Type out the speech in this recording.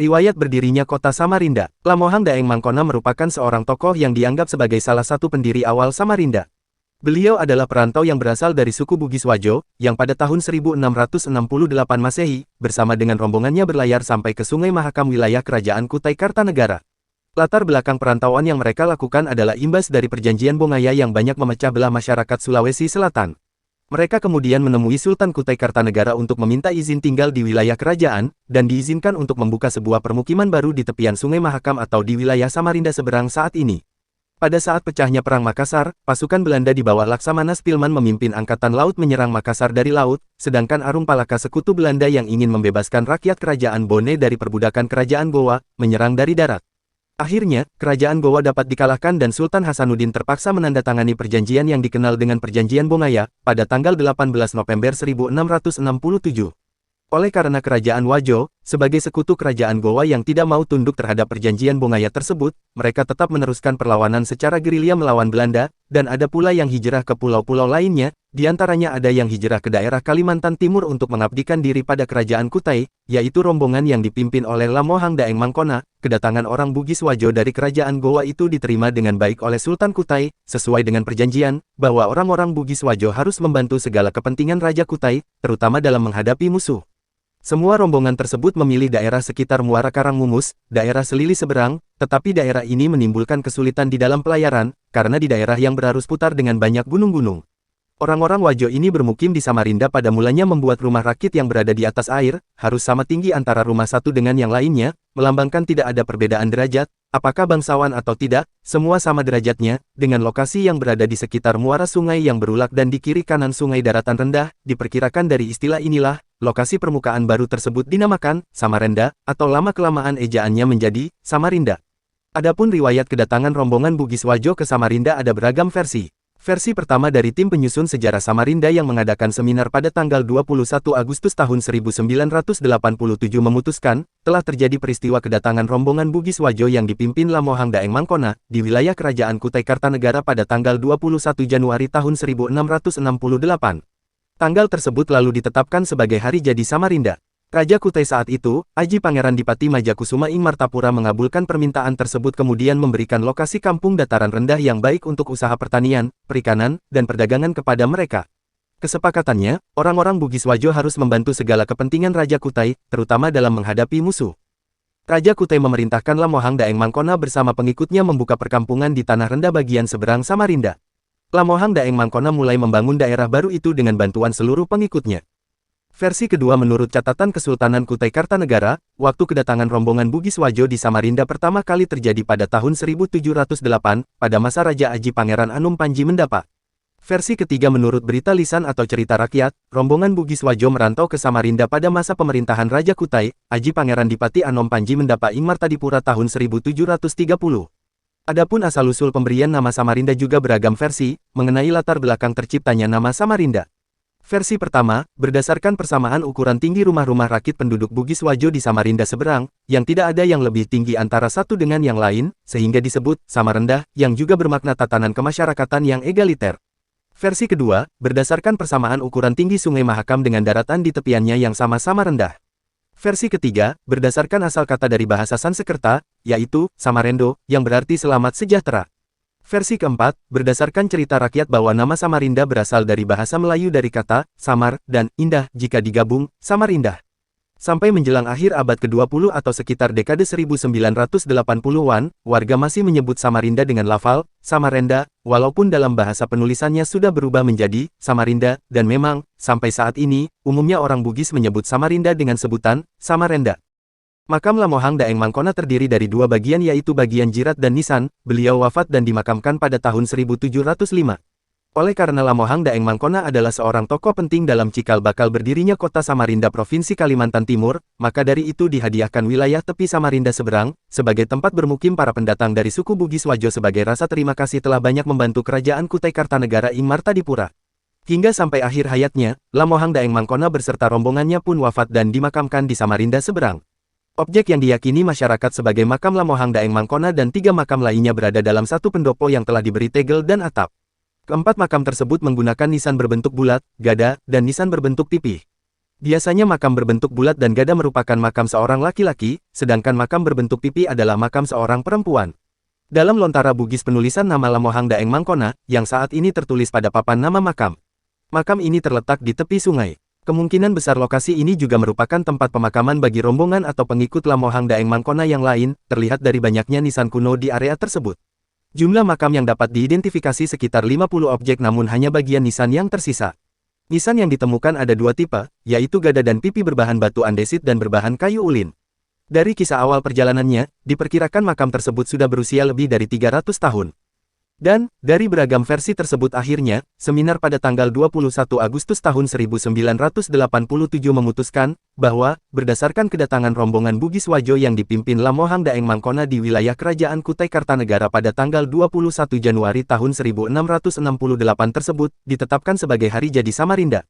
Riwayat berdirinya kota Samarinda. Lamohang Daeng Mangkona merupakan seorang tokoh yang dianggap sebagai salah satu pendiri awal Samarinda. Beliau adalah perantau yang berasal dari suku Bugis Wajo, yang pada tahun 1668 Masehi, bersama dengan rombongannya berlayar sampai ke Sungai Mahakam wilayah Kerajaan Kutai Kartanegara. Latar belakang perantauan yang mereka lakukan adalah imbas dari perjanjian Bongaya yang banyak memecah belah masyarakat Sulawesi Selatan. Mereka kemudian menemui Sultan Kutai Kartanegara untuk meminta izin tinggal di wilayah kerajaan, dan diizinkan untuk membuka sebuah permukiman baru di tepian Sungai Mahakam atau di wilayah Samarinda seberang saat ini. Pada saat pecahnya Perang Makassar, pasukan Belanda di bawah Laksamana Spilman memimpin Angkatan Laut menyerang Makassar dari laut, sedangkan Arung Palaka sekutu Belanda yang ingin membebaskan rakyat Kerajaan Bone dari perbudakan Kerajaan Gowa, menyerang dari darat. Akhirnya, Kerajaan Gowa dapat dikalahkan dan Sultan Hasanuddin terpaksa menandatangani perjanjian yang dikenal dengan Perjanjian Bongaya, pada tanggal 18 November 1667. Oleh karena Kerajaan Wajo, sebagai sekutu Kerajaan Gowa yang tidak mau tunduk terhadap Perjanjian Bongaya tersebut, mereka tetap meneruskan perlawanan secara gerilya melawan Belanda, dan ada pula yang hijrah ke pulau-pulau lainnya, diantaranya ada yang hijrah ke daerah Kalimantan Timur untuk mengabdikan diri pada Kerajaan Kutai, yaitu rombongan yang dipimpin oleh Lamohang Daeng Mangkona. Kedatangan orang Bugis Wajo dari Kerajaan Gowa itu diterima dengan baik oleh Sultan Kutai, sesuai dengan perjanjian, bahwa orang-orang Bugis Wajo harus membantu segala kepentingan Raja Kutai, terutama dalam menghadapi musuh. Semua rombongan tersebut memilih daerah sekitar Muara Karangmumus, daerah Selili seberang, tetapi daerah ini menimbulkan kesulitan di dalam pelayaran, karena di daerah yang berarus putar dengan banyak gunung-gunung. Orang-orang Wajo ini bermukim di Samarinda pada mulanya membuat rumah rakit yang berada di atas air, harus sama tinggi antara rumah satu dengan yang lainnya, melambangkan tidak ada perbedaan derajat, apakah bangsawan atau tidak, semua sama derajatnya, dengan lokasi yang berada di sekitar muara sungai yang berulak dan di kiri kanan sungai daratan rendah, diperkirakan dari istilah inilah, lokasi permukaan baru tersebut dinamakan Samarenda, atau lama-kelamaan ejaannya menjadi Samarinda. Adapun riwayat kedatangan rombongan Bugis Wajo ke Samarinda ada beragam versi. Versi pertama dari tim penyusun sejarah Samarinda yang mengadakan seminar pada tanggal 21 Agustus tahun 1987 memutuskan, telah terjadi peristiwa kedatangan rombongan Bugis Wajo yang dipimpin Lamohang Daeng Mangkona, di wilayah Kerajaan Kutai Kartanegara pada tanggal 21 Januari tahun 1668. Tanggal tersebut lalu ditetapkan sebagai hari jadi Samarinda. Raja Kutai saat itu, Aji Pangeran Dipati Majakusuma Ing Martapura mengabulkan permintaan tersebut kemudian memberikan lokasi kampung dataran rendah yang baik untuk usaha pertanian, perikanan, dan perdagangan kepada mereka. Kesepakatannya, orang-orang Bugis Wajo harus membantu segala kepentingan Raja Kutai, terutama dalam menghadapi musuh. Raja Kutai memerintahkan Lamohang Daeng Mangkona bersama pengikutnya membuka perkampungan di tanah rendah bagian seberang Samarinda. Lamohang Daeng Mangkona mulai membangun daerah baru itu dengan bantuan seluruh pengikutnya. Versi kedua menurut catatan Kesultanan Kutai Kartanegara, waktu kedatangan rombongan Bugis Wajo di Samarinda pertama kali terjadi pada tahun 1708, pada masa Raja Aji Pangeran Anom Panji Mendapa. Versi ketiga menurut berita lisan atau cerita rakyat, rombongan Bugis Wajo merantau ke Samarinda pada masa pemerintahan Raja Kutai, Aji Pangeran Dipati Anom Panji Mendapa Ing Martadipura tahun 1730. Adapun asal-usul pemberian nama Samarinda juga beragam versi, mengenai latar belakang terciptanya nama Samarinda. Versi pertama, berdasarkan persamaan ukuran tinggi rumah-rumah rakit penduduk Bugis Wajo di Samarinda seberang, yang tidak ada yang lebih tinggi antara satu dengan yang lain, sehingga disebut Samarendah, yang juga bermakna tatanan kemasyarakatan yang egaliter. Versi kedua, berdasarkan persamaan ukuran tinggi Sungai Mahakam dengan daratan di tepiannya yang sama-sama rendah. Versi ketiga, berdasarkan asal kata dari bahasa Sanskerta, yaitu Samarendo, yang berarti selamat sejahtera. Versi keempat, berdasarkan cerita rakyat bahwa nama Samarinda berasal dari bahasa Melayu dari kata samar dan indah jika digabung, Samarindah. Sampai menjelang akhir abad ke-20 atau sekitar dekade 1980-an, warga masih menyebut Samarinda dengan lafal Samarenda, walaupun dalam bahasa penulisannya sudah berubah menjadi Samarinda, dan memang, sampai saat ini, umumnya orang Bugis menyebut Samarinda dengan sebutan Samarenda. Makam Lamohang Daeng Mangkona terdiri dari dua bagian yaitu bagian Jirat dan Nisan, beliau wafat dan dimakamkan pada tahun 1705. Oleh karena Lamohang Daeng Mangkona adalah seorang tokoh penting dalam cikal bakal berdirinya kota Samarinda Provinsi Kalimantan Timur, maka dari itu dihadiahkan wilayah tepi Samarinda seberang, sebagai tempat bermukim para pendatang dari suku Bugis Wajo sebagai rasa terima kasih telah banyak membantu Kerajaan Kutai Kartanegara Ing Martadipura. Hingga sampai akhir hayatnya, Lamohang Daeng Mangkona beserta rombongannya pun wafat dan dimakamkan di Samarinda seberang. Objek yang diyakini masyarakat sebagai makam Lamohang Daeng Mangkona dan 3 makam lainnya berada dalam satu pendopo yang telah diberi tegel dan atap. Keempat makam tersebut menggunakan nisan berbentuk bulat, gada, dan nisan berbentuk pipih. Biasanya makam berbentuk bulat dan gada merupakan makam seorang laki-laki, sedangkan makam berbentuk pipi adalah makam seorang perempuan. Dalam lontara Bugis penulisan nama Lamohang Daeng Mangkona, yang saat ini tertulis pada papan nama makam. Makam ini terletak di tepi sungai. Kemungkinan besar lokasi ini juga merupakan tempat pemakaman bagi rombongan atau pengikut Lamohang Daeng Mangkona yang lain, terlihat dari banyaknya nisan kuno di area tersebut. Jumlah makam yang dapat diidentifikasi sekitar 50 objek namun hanya bagian nisan yang tersisa. Nisan yang ditemukan ada dua tipe, yaitu gada dan pipi berbahan batu andesit dan berbahan kayu ulin. Dari kisah awal perjalanannya, diperkirakan makam tersebut sudah berusia lebih dari 300 tahun. Dan, dari beragam versi tersebut akhirnya, seminar pada tanggal 21 Agustus tahun 1987 memutuskan, bahwa, berdasarkan kedatangan rombongan Bugis Wajo yang dipimpin Lamohang Daeng Mangkona di wilayah Kerajaan Kutai Kartanegara pada tanggal 21 Januari tahun 1668 tersebut, ditetapkan sebagai hari jadi Samarinda.